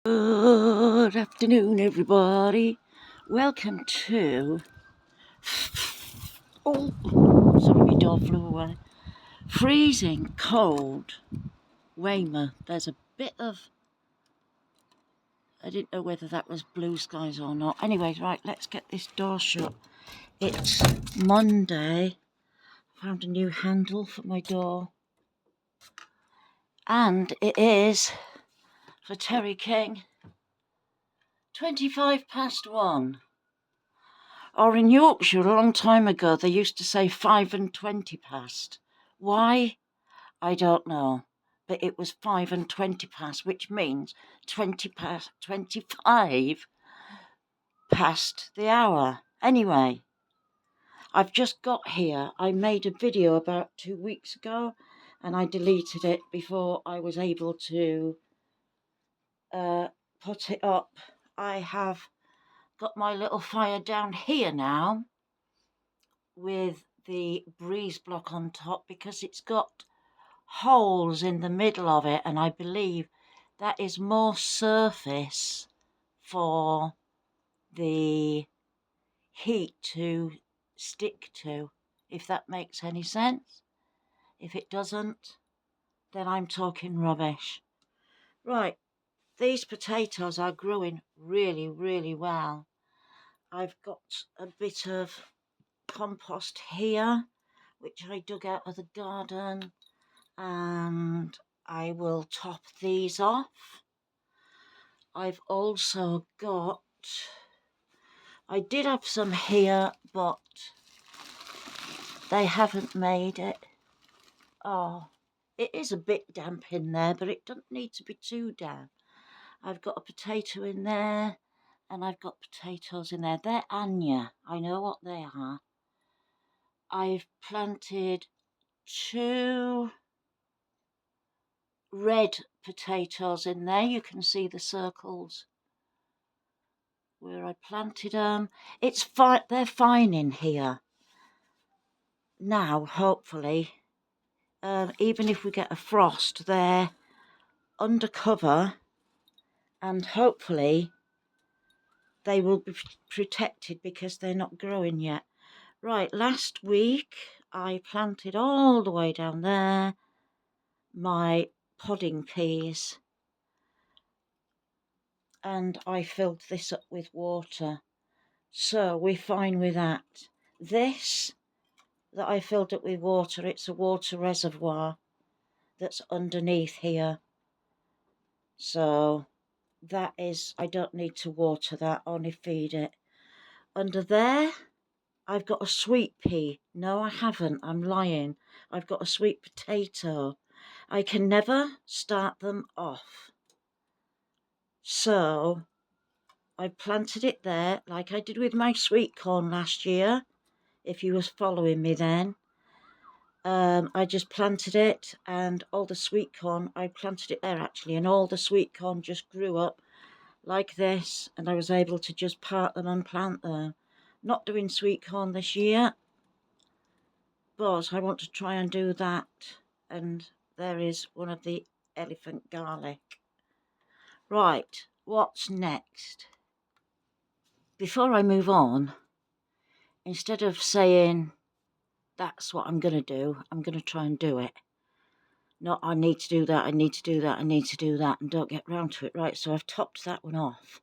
Good afternoon, everybody. Welcome to sorry, my door flew away. Freezing cold Weymouth. There's a bit of, I didn't know whether that was blue skies or not. Anyways, right, let's get this door shut. It's Monday. Found a new handle for my door, and it is for Terry King 1:25. Or in Yorkshire, a long time ago, they used to say 5:20. Why? I don't know. But it was 5:20, which means 25 past the hour. Anyway, I've just got here. I made a video about 2 weeks ago, and I deleted it before I was able to put it up. I have got my little fire down here now, with the breeze block on top, because it's got holes in the middle of it, and I believe that is more surface for the heat to stick to, if that makes any sense. If it doesn't, then I'm talking rubbish. Right, these potatoes are growing really, really well. I've got a bit of compost here, which I dug out of the garden, and I will top these off. I've also got, I did have some here, but they haven't made it. Oh, it is a bit damp in there, but it doesn't need to be too damp. I've got a potato in there, and I've got potatoes in there. They're Anya, I know what they are. I've planted 2 red potatoes in there. You can see the circles where I planted them. It's fine. They're fine in here now. Hopefully, even if we get a frost, they're under cover, and hopefully they will be protected because they're not growing yet. Right, last week I planted all the way down there my podding peas, and I filled this up with water, so we're fine with that. This that I filled up with water, it's a water reservoir that's underneath here, so that is, I don't need to water that, only feed it. Under there I've got a sweet pea. No, I haven't, I'm lying. I've got a sweet potato. I can never start them off, so I planted it there like I did with my sweet corn last year, if you was following me then. I just planted it, and all the sweet corn, I planted it there actually, and all the sweet corn just grew up like this, and I was able to just part them and plant them. Not doing sweet corn this year, but I want to try and do that. And there is one of the elephant garlic. Right, what's next? Before I move on, instead of saying that's what I'm going to do, I'm going to try and do it. Not I need to do that, I need to do that, I need to do that, and don't get round to it. Right, so I've topped that one off.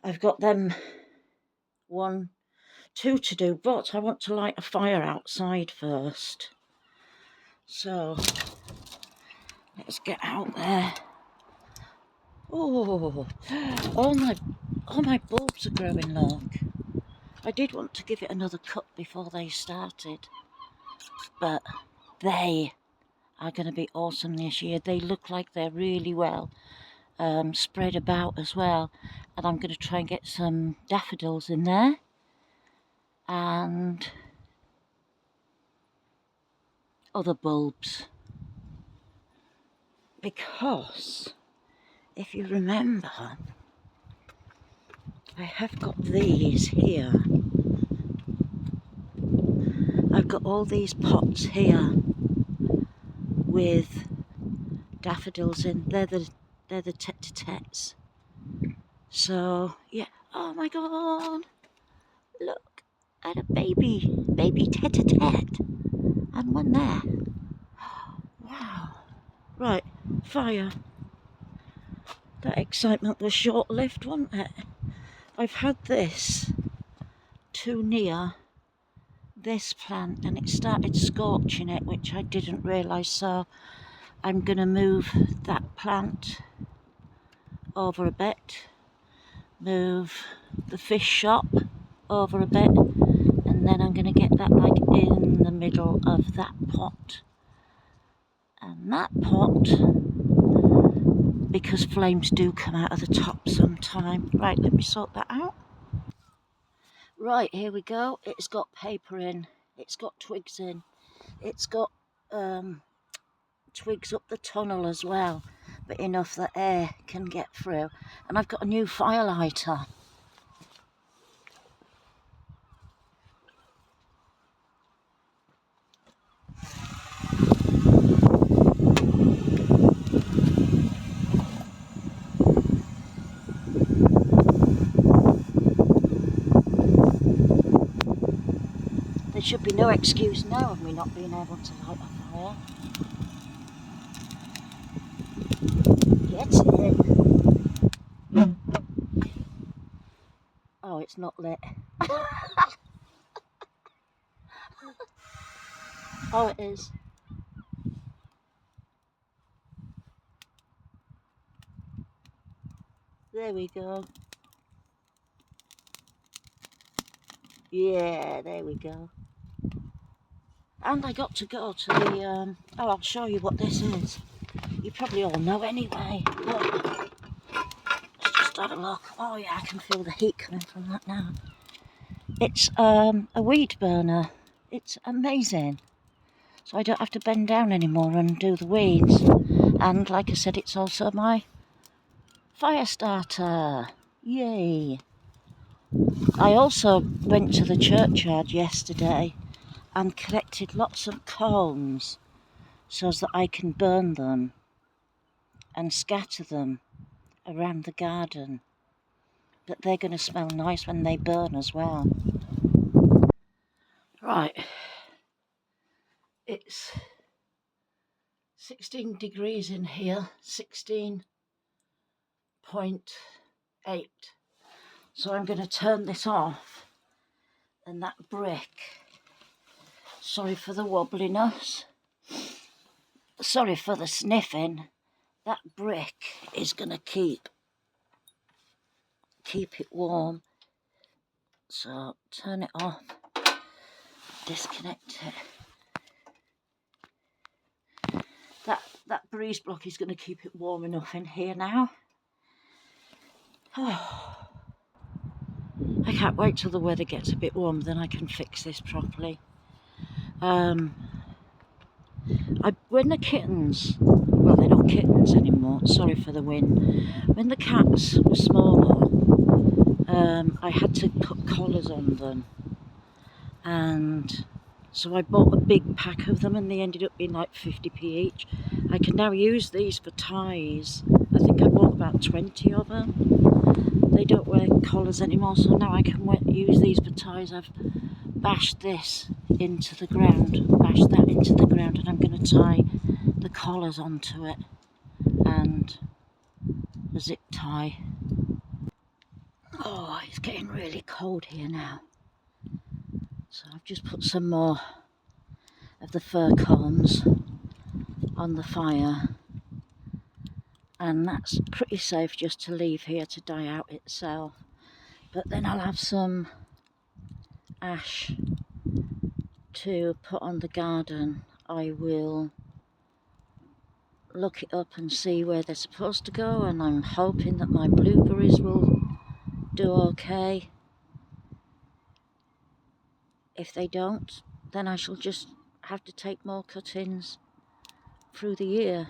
I've got them 1, 2 to do, but I want to light a fire outside first. So let's get out there. Oh, all my bulbs are growing, look. I did want to give it another cut before they started, but they are going to be awesome this year. They look like they're really well spread about as well, and I'm going to try and get some daffodils in there, and other bulbs, because if you remember, I have got these here. I've got all these pots here with daffodils in. They're the They're the tete-a-tetes. So, yeah. Oh my god. Look at a baby tete-a-tete. And one there. Wow. Right, fire. That excitement was short-lived, wasn't it? I've had this too near this plant and it started scorching it, which I didn't realise, so I'm going to move that plant over a bit, move the fish shop over a bit, and then I'm going to get that like in the middle of that pot. And that pot, because flames do come out of the top sometime. Right, let me sort that out. Right, here we go. It's got paper in, it's got twigs in, it's got twigs up the tunnel as well, but enough that air can get through. And I've got a new fire lighter. There should be no excuse now of me not being able to light a fire. Get in. Oh, it's not lit. Oh, it is. There we go. Yeah, there we go. And I got to go to the, oh, I'll show you what this is. You probably all know anyway. Look. Let's just have a look. Oh yeah, I can feel the heat coming from that now. It's a weed burner. It's amazing. So I don't have to bend down anymore and do the weeds. And like I said, it's also my fire starter. Yay. I also went to the churchyard yesterday and collected lots of cones so that I can burn them and scatter them around the garden. But they're going to smell nice when they burn as well. Right. It's 16 degrees in here, 16.8. So I'm going to turn this off, and that brick, sorry for the wobbliness, sorry for the sniffing, that brick is going to keep it warm. So turn it off, disconnect it. That breeze block is going to keep it warm enough in here now. Oh. I can't wait till the weather gets a bit warm, then I can fix this properly. When the kittens, well, they're not kittens anymore, sorry for the wind. When the cats were smaller, I had to put collars on them. And so I bought a big pack of them and they ended up being like 50p each. I can now use these for ties. I think I bought about 20 of them. They don't wear collars anymore, so now I can use these for ties. I've bashed this into the ground, bashed that into the ground, and I'm going to tie the collars onto it and a zip tie. Oh, it's getting really cold here now. So I've just put some more of the fir cones on the fire. And that's pretty safe just to leave here to die out itself. But then I'll have some ash to put on the garden. I will look it up and see where they're supposed to go, and I'm hoping that my blueberries will do okay. If they don't, then I shall just have to take more cuttings through the year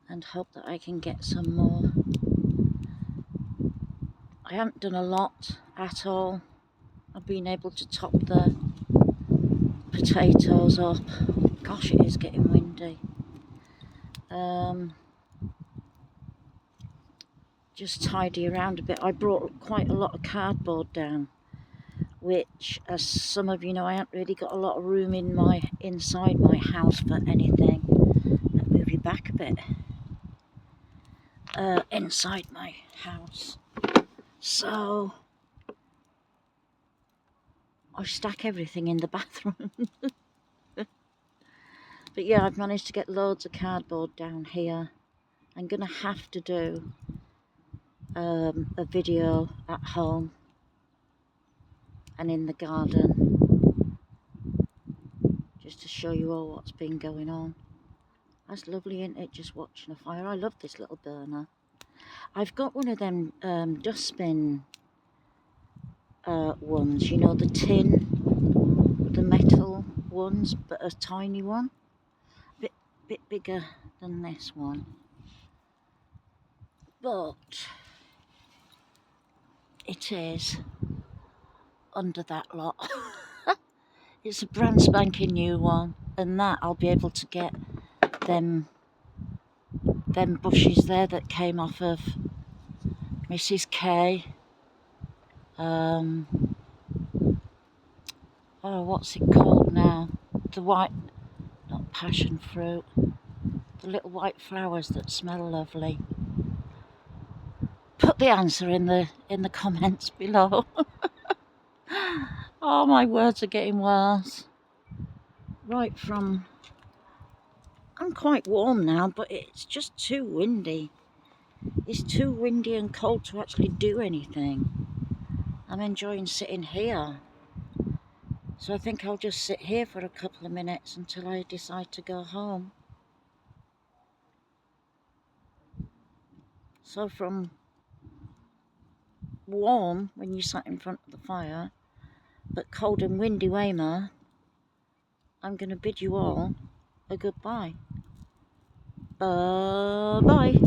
and hope that I can get some more. I haven't done a lot at all. I've been able to top the potatoes up. Gosh, it is getting windy. just tidy around a bit. I brought quite a lot of cardboard down, which, as some of you know, I haven't really got a lot of room inside my house for anything. I'll move you back a bit. Inside my house. So I stack everything in the bathroom. But yeah, I've managed to get loads of cardboard down here. I'm going to have to do a video at home and in the garden, just to show you all what's been going on. That's lovely, isn't it, just watching a fire? I love this little burner. I've got one of them dustbin ones, you know, the tin, the metal ones, but a tiny one. Bit bigger than this one. But it is under that lot. It's a brand spanking new one, and that I'll be able to get them bushes there that came off of Mrs. K. Oh, what's it called now? The white, not passion fruit, the little white flowers that smell lovely. Put the answer in the comments below. Oh, my words are getting worse. Right from, I'm quite warm now, but it's just too windy. It's too windy and cold to actually do anything. I'm enjoying sitting here. So I think I'll just sit here for a couple of minutes until I decide to go home. So from warm when you sat in front of the fire, but cold and windy Weymouth, I'm going to bid you all a goodbye. Bye-bye.